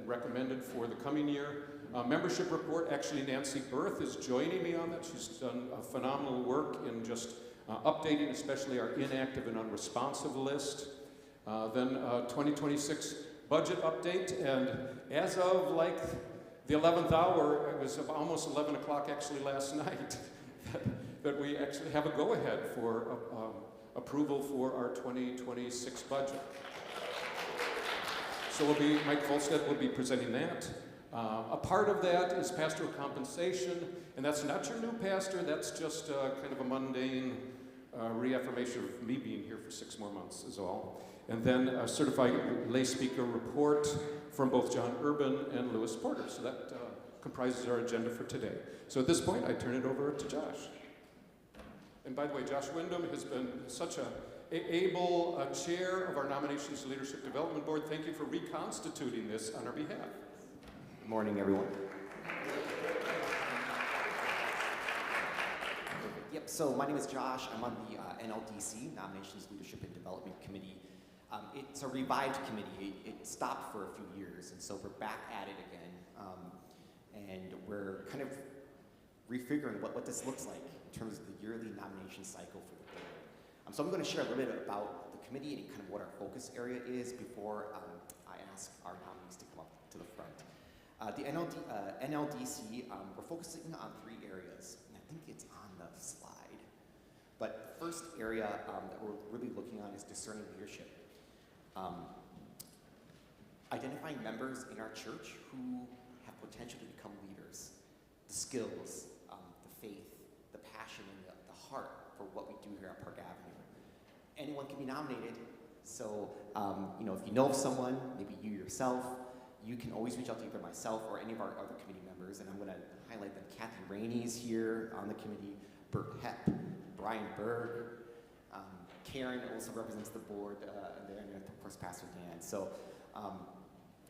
recommended for the coming year. Membership report, actually Nancy Berth is joining me on that. She's done phenomenal work in just updating especially our inactive and unresponsive list. Then 2026 budget update, and as of like the 11th hour, it was almost 11 o'clock actually last night, that we actually have a go-ahead for approval for our 2026 budget. So Mike Volstead will be presenting that. A part of that is pastoral compensation, and that's not your new pastor, that's just kind of a mundane reaffirmation of me being here for 6 more months is all. And then a certified lay speaker report from both John Urban and Lewis Porter. So that comprises our agenda for today. So at this point, I turn it over to Josh. And by the way, Josh Wyndham has been such an able chair of our Nominations Leadership Development Board. Thank you for reconstituting this on our behalf. Good morning, everyone. Yep, so my name is Josh. I'm on the NLDC, Nominations Leadership and Development Committee. It's a revived committee. It stopped for a few years, and so we're back at it again. And we're kind of refiguring what this looks like in terms of the yearly nomination cycle for the board. So I'm going to share a little bit about the committee and kind of what our focus area is before I ask our nominees to come up to the front. The NLDC, we're focusing on 3 areas, and I think it's on the slide. But the first area that we're really looking on is discerning leadership. Identifying members in our church who have potential to become leaders, the skills, the faith, the passion, and the heart for what we do here at Park Avenue. Anyone can be nominated, so if you know of someone, maybe you yourself, you can always reach out to either myself or any of our other committee members, and I'm going to highlight them. Kathy Rainey's here on the committee, Bert Hepp, Brian Berg, Karen also represents the board there, and of course Pastor Dan. So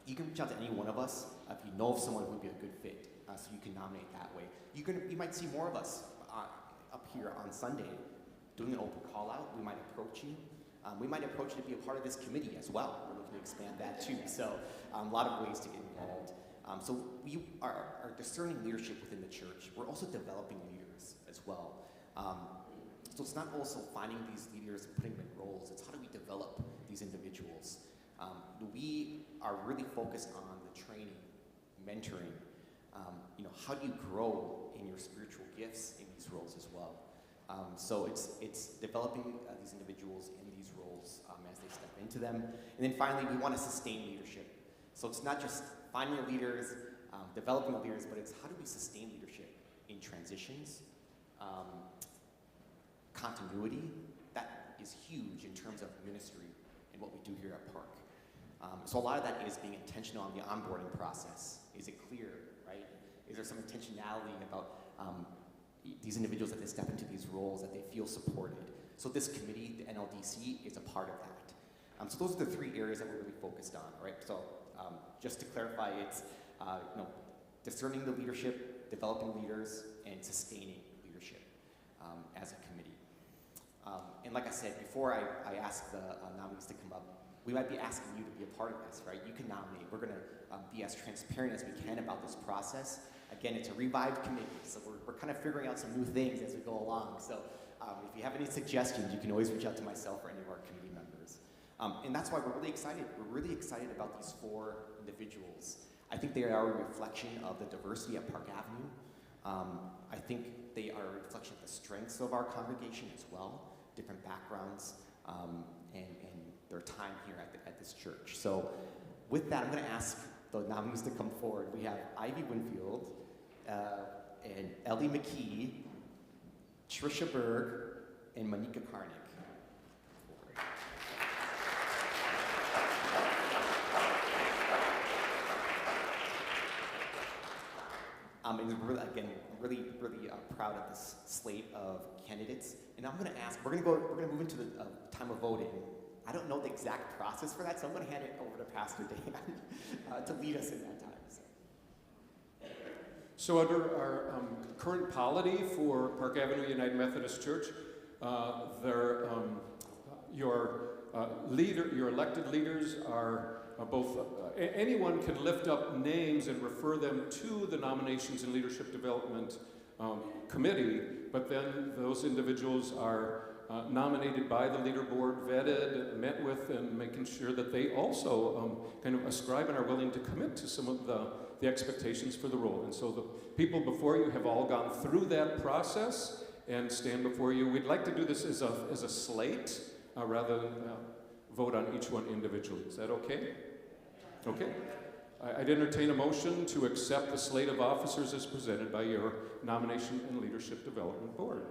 you can reach out to any one of us if you know of someone who would be a good fit, so you can nominate that way. You might see more of us up here on Sunday doing an open call out. We might approach you. We might approach you to be a part of this committee as well. We're looking to expand that too. So a lot of ways to get involved. So we are discerning leadership within the church. We're also developing leaders as well. So it's not also finding these leaders and putting them in roles. It's how do we develop these individuals? We are really focused on the training, mentoring. How do you grow in your spiritual gifts in these roles as well? So it's developing these individuals in these roles as they step into them. And then finally, we want to sustain leadership. So it's not just finding leaders, developing leaders, but it's how do we sustain leadership in transitions, continuity. That is huge in terms of ministry and what we do here at Park. So a lot of that is being intentional on the onboarding process. Is it clear, right? Is there some intentionality about these individuals that they step into these roles, that they feel supported? So this committee, the NLDC, is a part of that. So those are the 3 areas that we're really focused on, right? So just to clarify, it's discerning the leadership, developing leaders, and sustaining leadership as a committee. And like I said, before I ask the nominees to come up, we might be asking you to be a part of this, right? You can nominate. We're going to be as transparent as we can about this process. Again, it's a revived committee, so we're kind of figuring out some new things as we go along. So if you have any suggestions, you can always reach out to myself or any of our committee members. And that's why we're really excited. We're really excited about these 4 individuals. I think they are a reflection of the diversity at Park Avenue. I think they are a reflection of the strengths of our congregation as well, different backgrounds, and their time here at this church. So with that, I'm going to ask the nominees to come forward. We have Ivy Winfield, and Ellie McKee, Trisha Berg, and Monica Karnick. And really proud of this slate of candidates. And I'm going to ask, we're going to move into the time of voting. I don't know the exact process for that, so I'm going to hand it over to Pastor Dan to lead us in that time. So under our current polity for Park Avenue United Methodist Church, your elected leaders are anyone can lift up names and refer them to the Nominations and Leadership Development Committee, but then those individuals are nominated by the leader board, vetted, met with, and making sure that they also kind of ascribe and are willing to commit to some of the expectations for the role. And so the people before you have all gone through that process and stand before you. We'd like to do this as a slate rather than vote on each one individually. Is that okay? Okay. I'd entertain a motion to accept the slate of officers as presented by your Nomination and Leadership Development Board.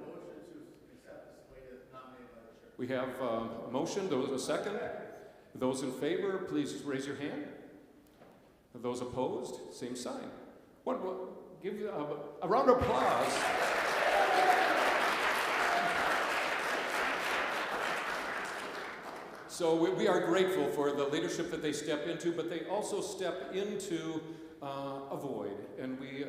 We have a motion. Those a second? Those in favor, please raise your hand. Those opposed, same sign. Give a round of applause. So we are grateful for the leadership that they step into, but they also step into a void. And we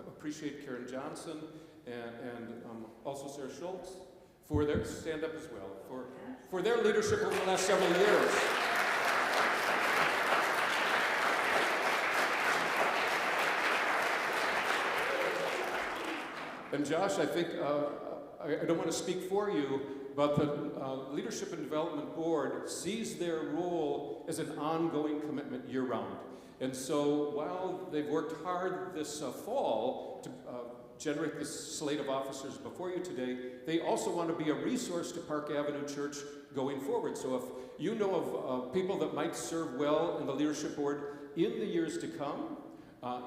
appreciate Karen Johnson and also Sarah Schultz for their stand up as well, for their leadership over the last several years. And Josh, I think, I don't want to speak for you, but the Leadership and Development Board sees their role as an ongoing commitment year-round. And so while they've worked hard this fall to generate this slate of officers before you today, they also want to be a resource to Park Avenue Church going forward. So if you know of people that might serve well in the Leadership Board in the years to come,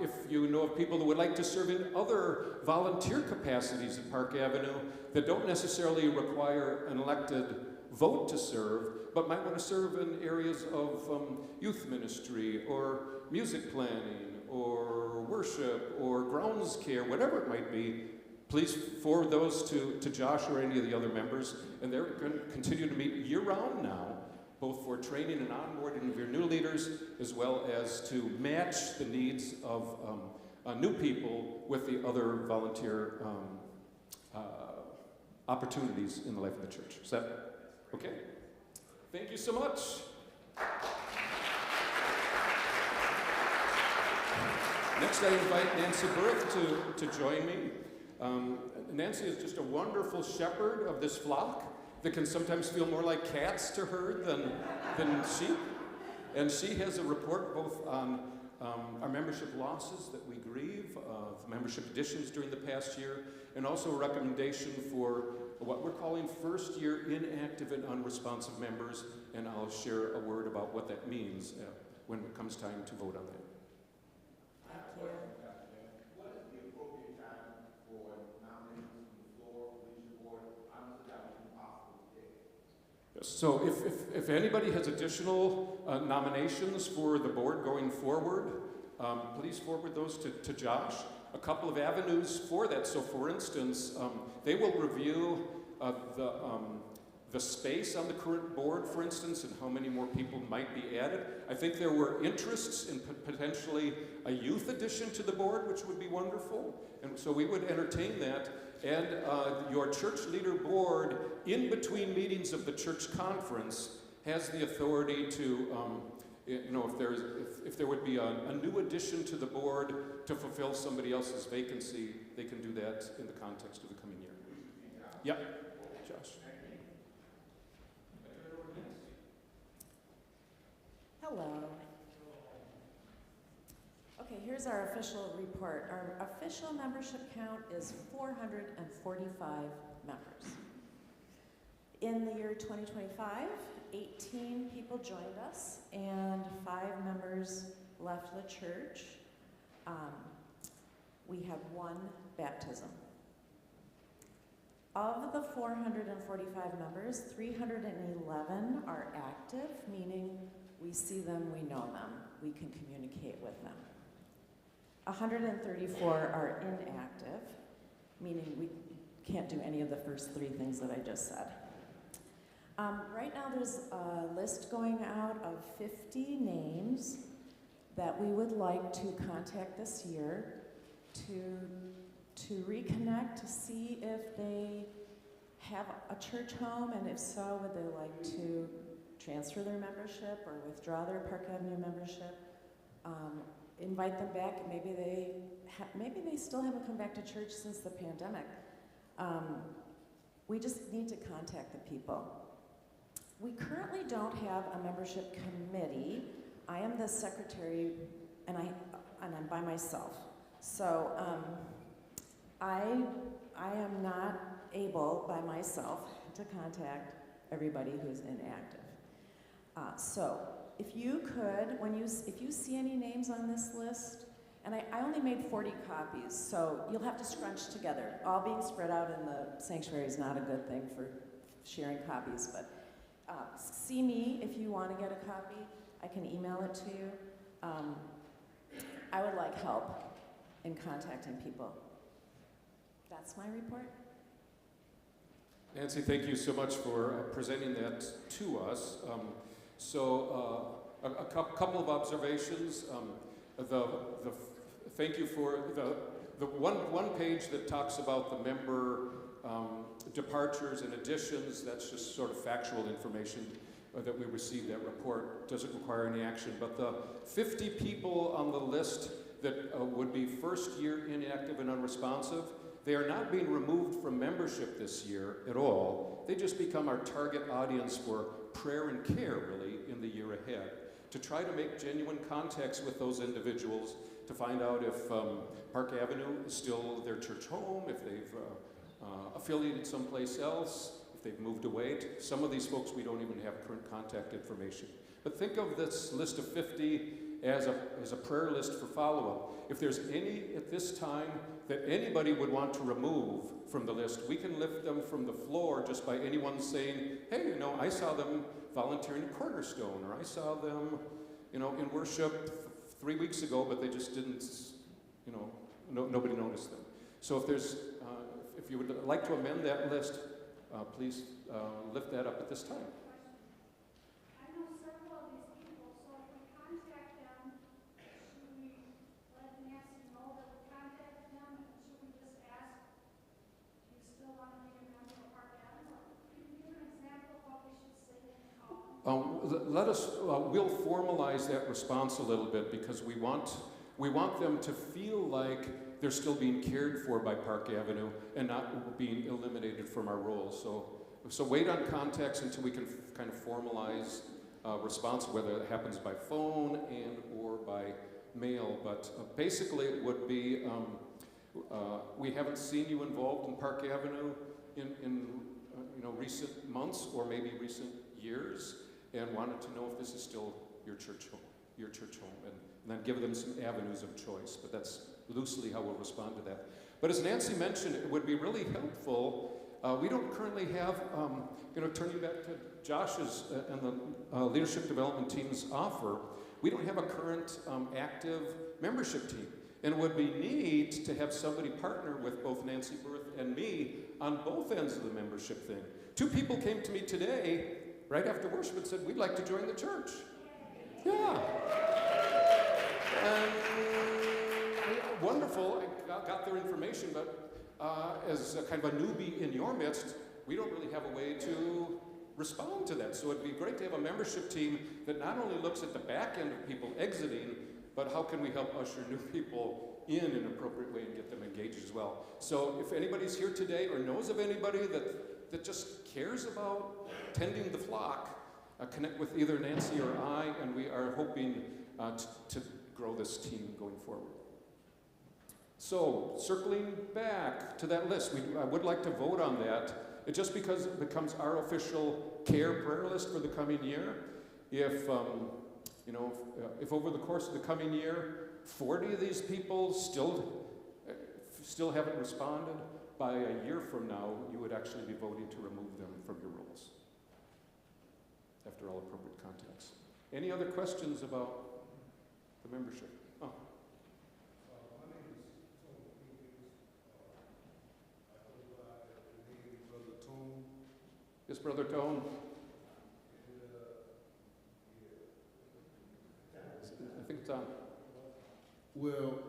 if you know of people that would like to serve in other volunteer capacities at Park Avenue that don't necessarily require an elected vote to serve, but might want to serve in areas of youth ministry or music planning or worship or grounds care, whatever it might be, please forward those to Josh or any of the other members. And they're going to continue to meet year-round now, both for training and onboarding of your new leaders, as well as to match the needs of new people with the other volunteer opportunities in the life of the church. Is that okay? Thank you so much. Next, I invite Nancy Berth to join me. Nancy is just a wonderful shepherd of this flock that can sometimes feel more like cats to her than sheep. And she has a report both on our membership losses that we grieve, membership additions during the past year, and also a recommendation for what we're calling first-year inactive and unresponsive members, and I'll share a word about what that means when it comes time to vote on that. What is the appropriate time for nominations from the floor, leadership board? Honestly, that would be impossible today. So if anybody has additional nominations for the board going forward, please forward those to Josh. A couple of avenues for that. So for instance, they will review the space on the current board, for instance, and how many more people might be added. I think there were interests in potentially a youth addition to the board, which would be wonderful. And so we would entertain that. And your church leader board, in between meetings of the church conference, has the authority to, if there would be a new addition to the board to fulfill somebody else's vacancy, they can do that in the context of the coming year. Yep. Josh. Hello. Okay, here's our official report. Our official membership count is 445 members. In the year 2025, 18 people joined us and 5 members left the church. We had 1 baptism. Of the 445 members, 311 are active, meaning we see them, we know them, we can communicate with them. 134 are inactive, meaning we can't do any of the first 3 things that I just said. Right now there's a list going out of 50 names that we would like to contact this year to reconnect, to see if they have a church home, and if so, would they like to transfer their membership or withdraw their Park Avenue membership, invite them back. Maybe they still haven't come back to church since the pandemic. We just need to contact the people. We currently don't have a membership committee. I am the secretary, and I'm by myself. So I am not able by myself to contact everybody who's inactive. So if you could, if you see any names on this list, and I only made 40 copies, so you'll have to scrunch together. All being spread out in the sanctuary is not a good thing for sharing copies, but see me if you want to get a copy. I can email it to you. I would like help in contacting people. That's my report. Nancy, thank you so much for presenting that to us. A couple of observations. Thank you for the one page that talks about the member departures and additions. That's just sort of factual information that we received. That report doesn't require any action. But the 50 people on the list that would be first year inactive and unresponsive, they are not being removed from membership this year at all. They just become our target audience for prayer and care, really, in the year ahead, to try to make genuine contacts with those individuals, to find out if Park Avenue is still their church home, if they've affiliated someplace else, if they've moved away. Some of these folks, we don't even have current contact information. But think of this list of 50 as a prayer list for follow-up. If there's any at this time that anybody would want to remove from the list, we can lift them from the floor just by anyone saying, hey, you know, I saw them volunteering at Cornerstone, or I saw them, you know, in worship 3 weeks ago, but they just didn't, you know, nobody noticed them. So if you would like to amend that list, please lift that up at this time. I know several of these people, so if we contact them, should we let Nancy know that we contacted them, and should we just ask, do you still want to be a member of Park Avenue? Can you give an example of what we should say and call them? We'll formalize that response a little bit, because we want them to feel like they're still being cared for by Park Avenue and not being eliminated from our roles. So wait on contacts until we can kind of formalize response, whether it happens by phone and or by mail. But basically it would be, we haven't seen you involved in Park Avenue in recent months or maybe recent years, and wanted to know if this is still your church home, and then give them some avenues of choice. But that's loosely how we'll respond to that. But as Nancy mentioned, it would be really helpful. We don't currently have, turning back to Josh's and the leadership development team's offer, we don't have a current active membership team. And it would be neat to have somebody partner with both Nancy Berth and me on both ends of the membership thing. 2 people came to me today, right after worship, and said, we'd like to join the church. Yeah. And wonderful, I got their information, but as a kind of a newbie in your midst, we don't really have a way to respond to that. So it'd be great to have a membership team that not only looks at the back end of people exiting, but how can we help usher new people in an appropriate way and get them engaged as well. So if anybody's here today or knows of anybody that just cares about tending the flock, connect with either Nancy or I, and we are hoping to grow this team going forward. So, circling back to that list, I would like to vote on that. Just because it becomes our official care prayer list for the coming year. If over the course of the coming year, 40 of these people still haven't responded, by a year from now, you would actually be voting to remove them from your roles, after all appropriate contacts. Any other questions about the membership? Oh. My name is Brother Tone. Yes, Brother Tone. I think it's on. Well,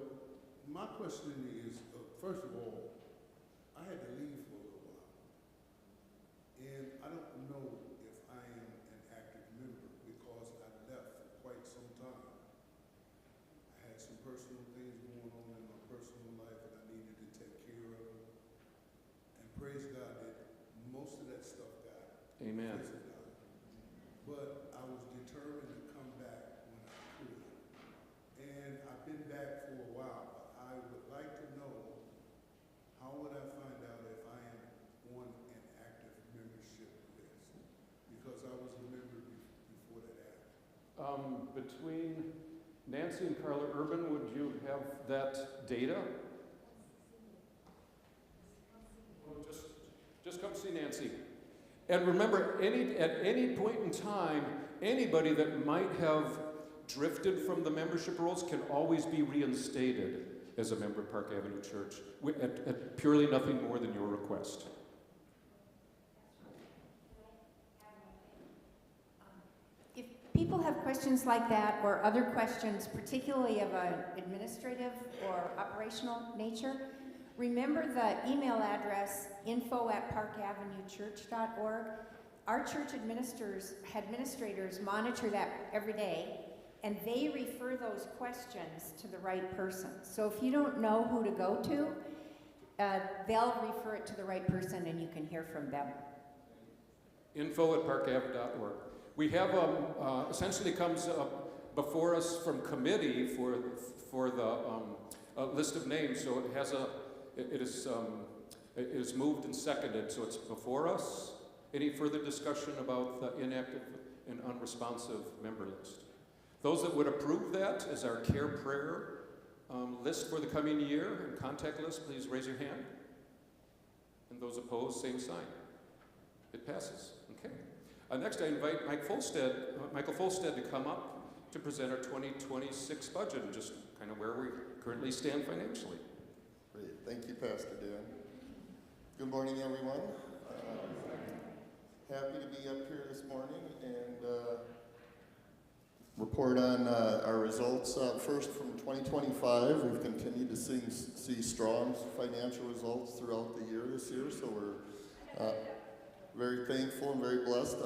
my question is, first of all, I had to leave for a little while, and I don't know if I am an active member. Amen. But I was determined to come back when I could. And I've been back for a while, but I would like to know, how would I find out if I am on an active membership list? Because I was a member before that happened. Between Nancy and Carla Urban, would you have that data? Well, just come see Nancy. And remember, at any point in time, anybody that might have drifted from the membership rolls can always be reinstated as a member of Park Avenue Church at purely nothing more than your request. If people have questions like that or other questions, particularly of an administrative or operational nature, remember the email address info@parkavenuechurch.org. Our church administrators monitor that every day, and they refer those questions to the right person. So if you don't know who to go to, they'll refer it to the right person and you can hear from them. info@parkav.org. We have essentially comes before us from committee for the list of names. So it has it is moved and seconded. So it's before us. Any further discussion about the inactive and unresponsive member list? Those that would approve that as our care prayer list for the coming year and contact list, please raise your hand. And those opposed, same sign. It passes. Okay. Next, I invite Michael Folstead to come up to present our 2026 budget and just kind of where we currently stand financially. Great. Thank you, Pastor Dan. Good morning, everyone. Happy to be up here this morning and report on our results. First, from 2025, we've continued to see strong financial results throughout the year this year, so we're very thankful and very blessed.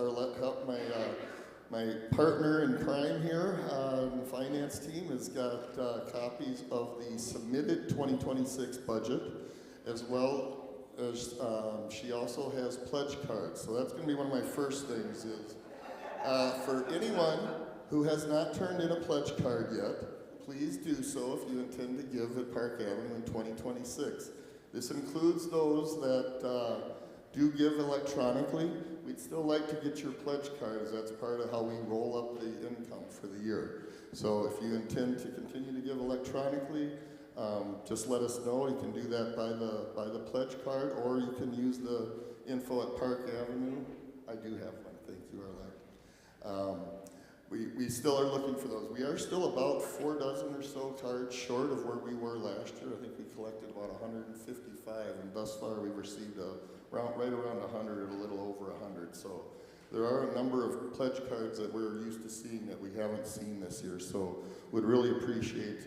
My partner in crime here on the finance team has got copies of the submitted 2026 budget, as well as she also has pledge cards. So that's going to be one of my first things is for anyone who has not turned in a pledge card yet, please do so if you intend to give at Park Avenue in 2026. This includes those that do give electronically. We'd still like to get your pledge card, as that's part of how we roll up the income for the year. So if you intend to continue to give electronically, just let us know. You can do that by the pledge card, or you can use the info at Park Avenue. I do have one. Thank you, Arlette. We still are looking for those. We are still about 4 dozen or so cards short of where we were last year. I think we collected about 155, and thus far we've received right around 100, or a little over 100. So there are a number of pledge cards that we're used to seeing that we haven't seen this year. So would really appreciate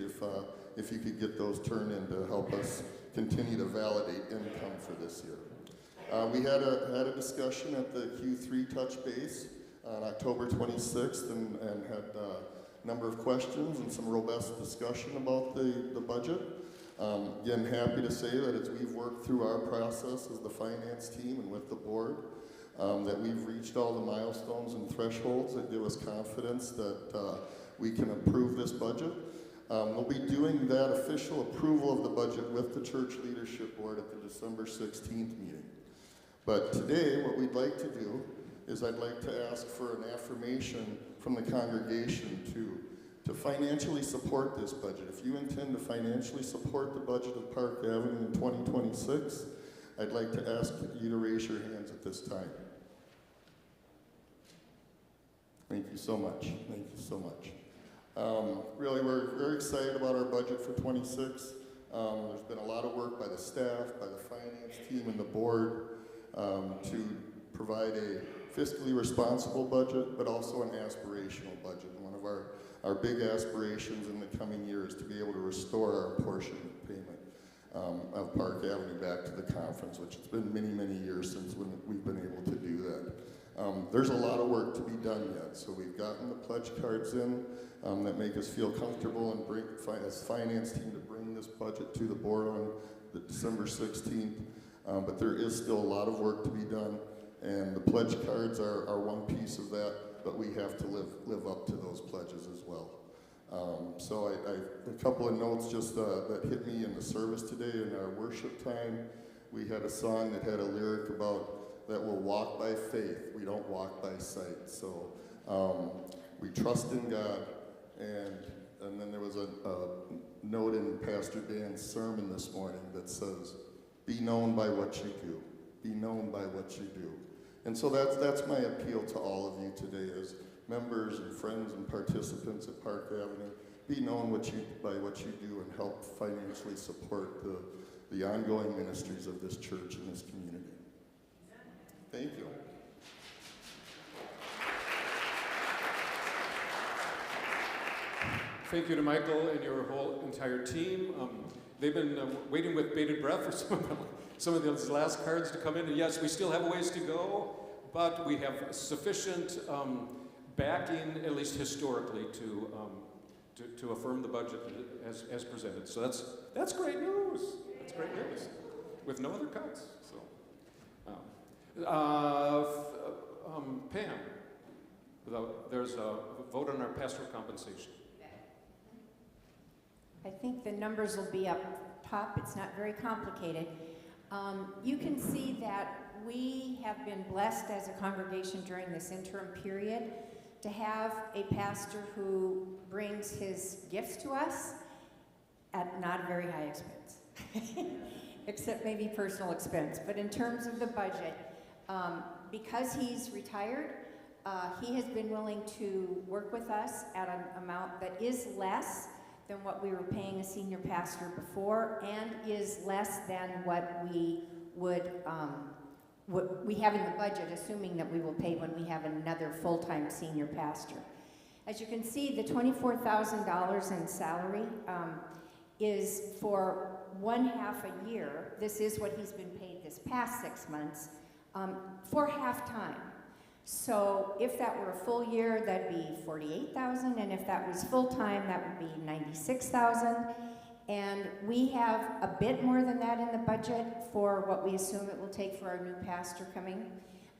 if you could get those turned in to help us continue to validate income for this year. We had a discussion at the Q3 touch base on October 26th and had a number of questions and some robust discussion about the budget. Again, happy to say that as we've worked through our process as the finance team and with the board, that we've reached all the milestones and thresholds that give us confidence that we can approve this budget. We'll be doing that official approval of the budget with the church leadership board at the December 16th meeting. But today, what we'd like to do is I'd like to ask for an affirmation from the congregation to financially support this budget. If you intend to financially support the budget of Park Avenue in 2026, I'd like to ask you to raise your hands at this time. Thank you so much. Thank you so much. Really, we're very excited about our budget for 26. There's been a lot of work by the staff, by the finance team, and the board to provide a fiscally responsible budget, but also an aspirational budget. One of our big aspirations in the coming year is to be able to restore our portion payment of Park Avenue back to the conference, which has been many, many years since we've been able to do that. There's a lot of work to be done yet, so we've gotten the pledge cards in that make us feel comfortable and bring as finance team to bring this budget to the board on the December 16th. But there is still a lot of work to be done. And the pledge cards are one piece of that, but we have to live up to those pledges as well. So a couple of notes just that hit me in the service today in our worship time. We had a song that had a lyric about that we'll walk by faith, we don't walk by sight. So we trust in God, and then there was a note in Pastor Dan's sermon this morning that says, be known by what you do. Be known by what you do. And so that's my appeal to all of you today as members and friends and participants at Park Avenue. Be known by what you do and help financially support the ongoing ministries of this church and this community. Thank you. Thank you to Michael and your whole entire team. They've been waiting with bated breath for some of those last cards to come in. And yes, we still have a ways to go, but we have sufficient backing, at least historically, to affirm the budget as presented. So that's great news. That's great news. With no other cuts. So, Pam, there's a vote on our pastoral compensation. I think the numbers will be up top. It's not very complicated. You can see that we have been blessed as a congregation during this interim period to have a pastor who brings his gifts to us at not a very high expense, except maybe personal expense. But in terms of the budget, because he's retired, he has been willing to work with us at an amount that is less than what we were paying a senior pastor before, and is less than what we would, what we have in the budget, assuming that we will pay when we have another full-time senior pastor. As you can see, the $24,000 in salary is for 1/2 a year. This is what he's been paid this past 6 months for half-time. So if that were a full year, that'd be $48,000, and if that was full-time, that would be $96,000. And we have a bit more than that in the budget for what we assume it will take for our new pastor coming,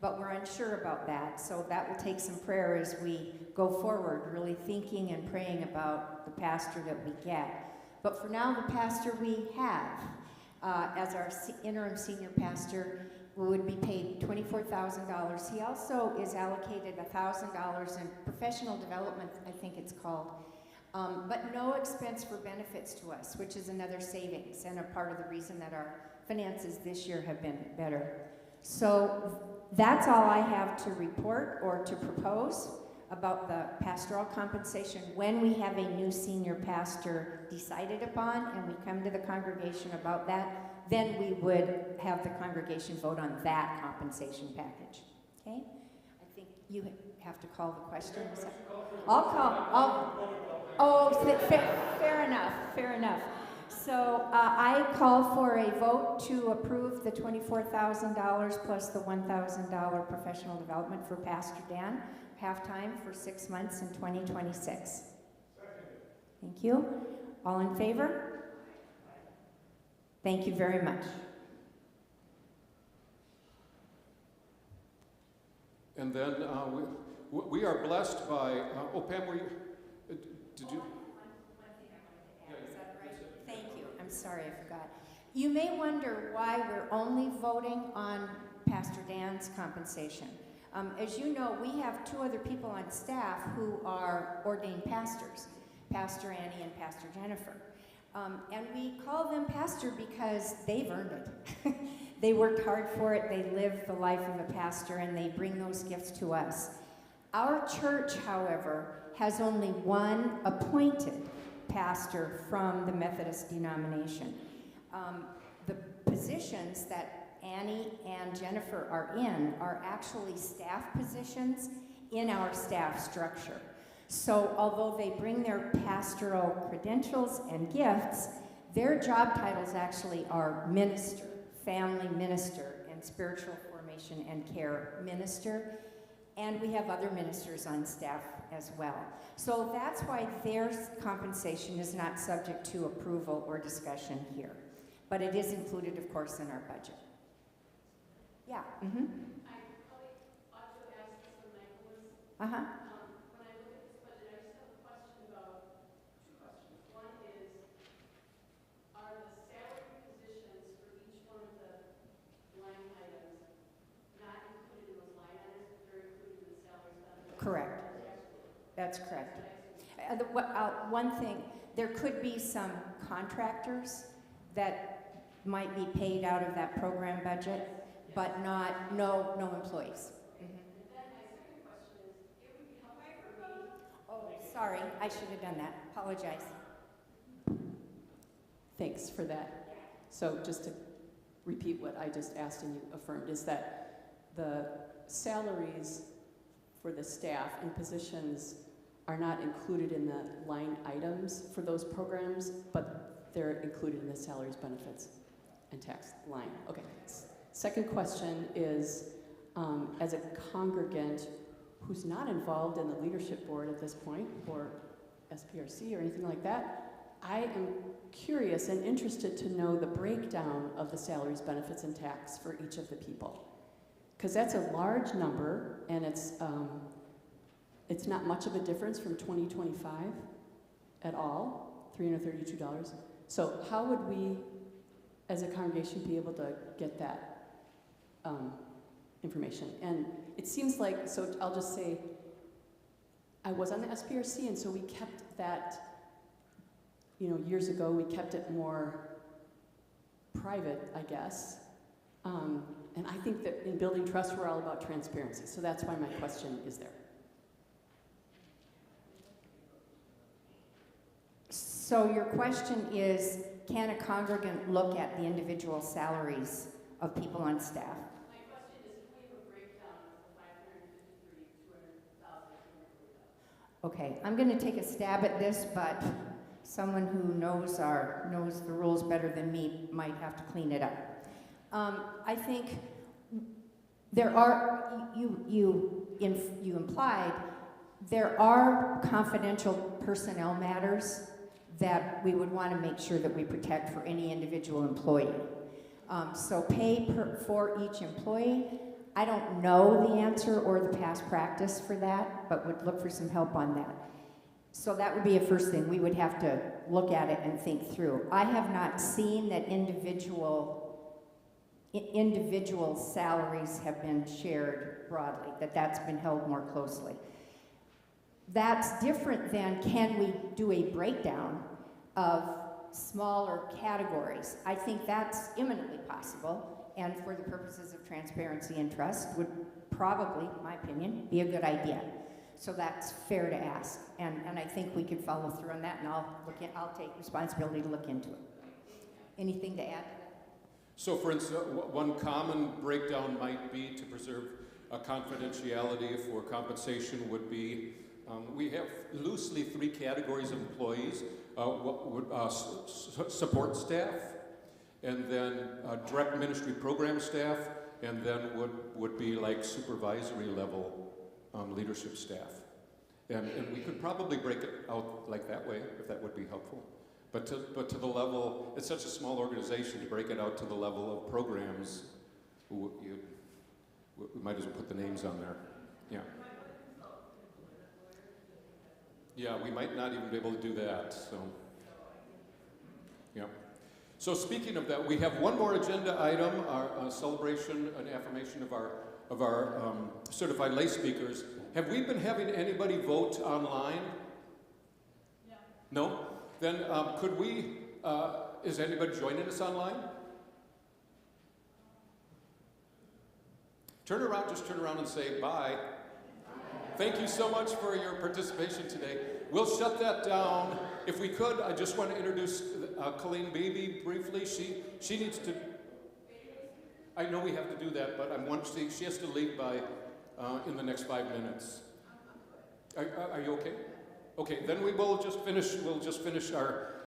but we're unsure about that. So that will take some prayer as we go forward, really thinking and praying about the pastor that we get. But for now, the pastor we have as our interim senior pastor would be paid $24,000. He also is allocated $1,000 in professional development, I think it's called, but no expense for benefits to us, which is another savings and a part of the reason that our finances this year have been better. So that's all I have to report or to propose about the pastoral compensation. When we have a new senior pastor decided upon and we come to the congregation about that, then we would have the congregation vote on that compensation package. Okay? I think you have to call the question. I'll call. Fair enough. So I call for a vote to approve the $24,000 plus the $1,000 professional development for Pastor Dan, half-time for 6 months in 2026. Thank you. All in favor? Thank you very much. And then we are blessed by, Pam, did you? One thing I wanted to add, is that right? Thank you. I'm sorry, I forgot. You may wonder why we're only voting on Pastor Dan's compensation. As you know, we have 2 other people on staff who are ordained pastors, Pastor Annie and Pastor Jennifer. And we call them pastor because they've earned it. They worked hard for it, they live the life of a pastor, and they bring those gifts to us. Our church, however, has only one appointed pastor from the Methodist denomination. The positions that Annie and Jennifer are in are actually staff positions in our staff structure. So although they bring their pastoral credentials and gifts, their job titles actually are minister, family minister, and spiritual formation and care minister. And we have other ministers on staff as well. So that's why their compensation is not subject to approval or discussion here. But it is included, of course, in our budget. Yeah. Mm-hmm. I Uh-huh. When I look at this budget, I just have a question about two questions. One is, are the salary positions for each one of the line items not included in those line items, but they're included in the salaries benefits? Correct. That's correct. One thing, there could be some contractors that might be paid out of that program budget, but no employees. And then my second question is, it would be helpful for me. Oh, sorry, I should have done that. Apologize. Thanks for that. So just to repeat what I just asked and you affirmed, is that the salaries for the staff and positions are not included in the line items for those programs, but they're included in the salaries, benefits, and tax line. Okay. Second question is, as a congregant who's not involved in the leadership board at this point, or SPRC or anything like that, I am curious and interested to know the breakdown of the salaries, benefits, and tax for each of the people. Because that's a large number, and it's not much of a difference from 2025 at all, $332. So how would we, as a congregation, be able to get that information? And it seems like, so I'll just say, I was on the SPRC, and so we kept that, years ago, we kept it more private, I guess. And I think that in building trust, we're all about transparency. So that's why my question is there. So your question is, can a congregant look at the individual salaries of people on staff? My question is, can we have a breakdown of the 553, 200,000, 240,000? Okay, I'm going to take a stab at this, but someone who knows the rules better than me might have to clean it up. I think there are, you implied, there are confidential personnel matters that we would want to make sure that we protect for any individual employee. So pay for each employee, I don't know the answer or the past practice for that, but would look for some help on that. So that would be a first thing. We would have to look at it and think through. I have not seen that individual salaries have been shared broadly, that's been held more closely. That's different than, can we do a breakdown of smaller categories? I think that's imminently possible, and for the purposes of transparency and trust would probably, in my opinion, be a good idea. So that's fair to ask, and I think we could follow through on that, and I'll take responsibility to look into it. Anything to add? So for instance, one common breakdown might be to preserve confidentiality for compensation would be, we have loosely 3 categories of employees, support staff, and then direct ministry program staff, and then would be like supervisory level leadership staff. And we could probably break it out like that way, if that would be helpful. But to the level, it's such a small organization, to break it out to the level of programs, we might as well put the names on there. Yeah. Yeah, we might not even be able to do that, so. Yeah. So speaking of that, we have one more agenda item, our celebration and affirmation of our certified lay speakers. Have we been having anybody vote online? No? Then could we, is anybody joining us online? Just turn around and say bye. Thank you so much for your participation today. We'll shut that down. If we could, I just want to introduce Colleen Beebe briefly. She needs to, I know we have to do that, but she has to leave by in the next 5 minutes. Are you okay? Okay, then we'll just finish our